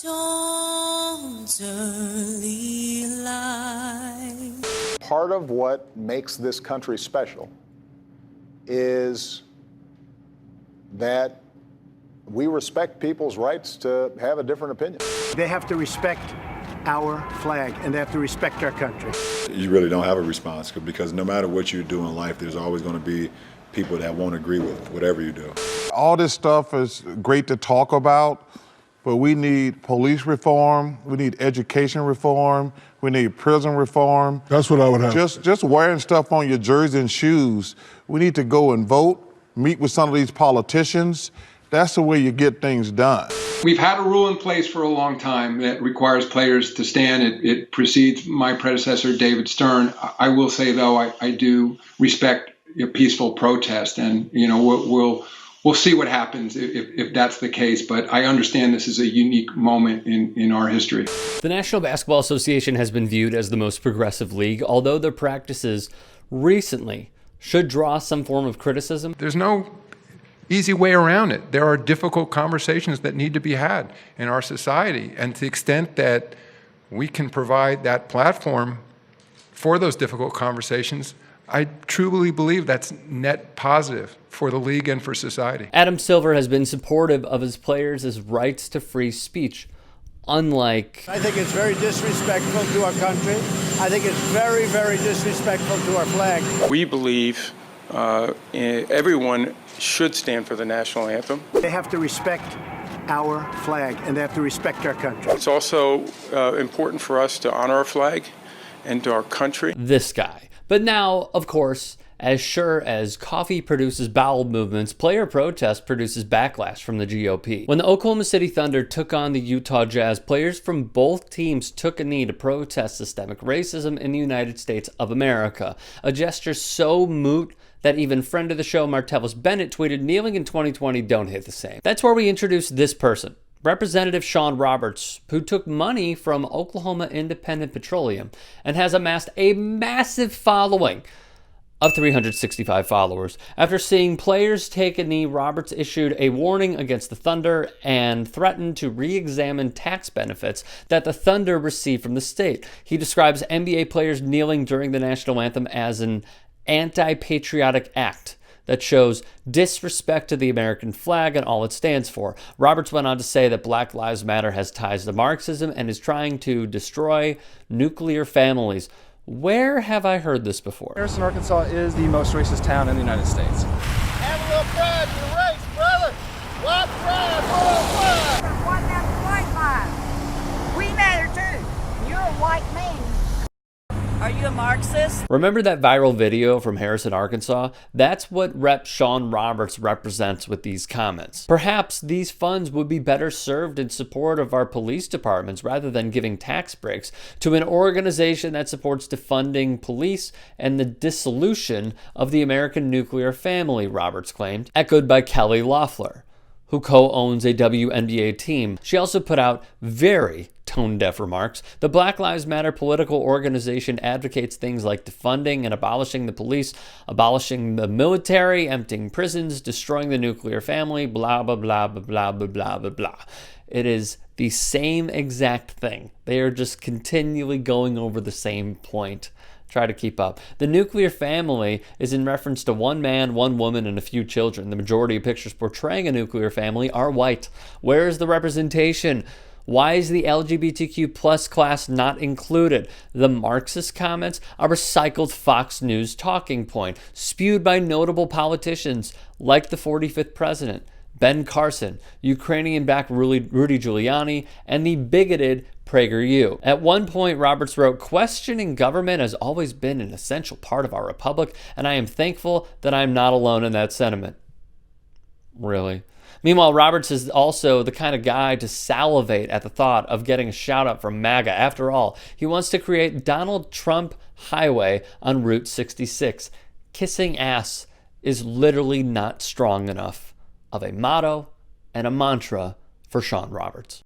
Don't early lie. Part of what makes this country special is that we respect people's rights to have a different opinion. They have to respect our flag, and they have to respect our country. You really don't have a response, because no matter what you do in life, there's always going to be people that won't agree with whatever you do. All this stuff is great to talk about, but we need police reform, we need education reform, we need prison reform. That's what I would have. Just wearing stuff on your jersey and shoes. We need to go and vote, meet with some of these politicians. That's the way you get things done. We've had a rule in place for a long time that requires players to stand. It precedes my predecessor, David Stern. I will say, though, I do respect peaceful protest, and we'll see what happens if that's the case. But I understand this is a unique moment in our history. The National Basketball Association has been viewed as the most progressive league, although their practices recently should draw some form of criticism. There's no easy way around it. There are difficult conversations that need to be had in our society, and to the extent that we can provide that platform for those difficult conversations, I truly believe that's net positive for the league and for society. Adam Silver has been supportive of his players' rights to free speech, unlike... I think it's very disrespectful to our country. I think it's very, very disrespectful to our flag. We believe everyone should stand for the national anthem. They have to respect our flag, and they have to respect our country. It's also important for us to honor our flag and to our country. This guy. But now, of course, as sure as coffee produces bowel movements, player protest produces backlash from the GOP. When the Oklahoma City Thunder took on the Utah Jazz, players from both teams took a knee to protest systemic racism in the United States of America. A gesture so moot that even friend of the show Martellus Bennett tweeted, "Kneeling in 2020 don't hit the same." That's where we introduce this person, Representative Sean Roberts, who took money from Oklahoma Independent Petroleum and has amassed a massive following of 365 followers. After seeing players take a knee, Roberts issued a warning against the Thunder and threatened to re-examine tax benefits that the Thunder received from the state. He describes NBA players kneeling during the national anthem as an anti-patriotic act that shows disrespect to the American flag and all it stands for. Roberts went on to say that Black Lives Matter has ties to Marxism and is trying to destroy nuclear families. Where have I heard this before? Harrison, Arkansas is the most racist town in the United States. Have a little pride in your race, brother. White pride, worldwide. One of them white lives. We matter too. You're a white man. Are you a Marxist? Remember that viral video from Harrison, Arkansas? That's what Rep. Sean Roberts represents with these comments. Perhaps these funds would be better served in support of our police departments rather than giving tax breaks to an organization that supports defunding police and the dissolution of the American nuclear family, Roberts claimed, echoed by Kelly Loeffler, who co-owns a WNBA team. She also put out very tone-deaf remarks. The Black Lives Matter political organization advocates things like defunding and abolishing the police, abolishing the military, emptying prisons, destroying the nuclear family, blah, blah, blah, blah, blah, blah, blah, blah, blah. It is the same exact thing. They are just continually going over the same point. Try to keep up. The nuclear family is in reference to one man, one woman, and a few children. The majority of pictures portraying a nuclear family are white. Where is the representation? Why is the LGBTQ plus class not included? The Marxist comments, a recycled Fox News talking point, spewed by notable politicians like the 45th president, Ben Carson, Ukrainian-backed Rudy Giuliani, and the bigoted PragerU. At one point, Roberts wrote, "Questioning government has always been an essential part of our republic, and I am thankful that I am not alone in that sentiment." Really? Meanwhile, Roberts is also the kind of guy to salivate at the thought of getting a shout-out from MAGA. After all, he wants to create Donald Trump Highway on Route 66. Kissing ass is literally not strong enough of a motto and a mantra for Sean Roberts.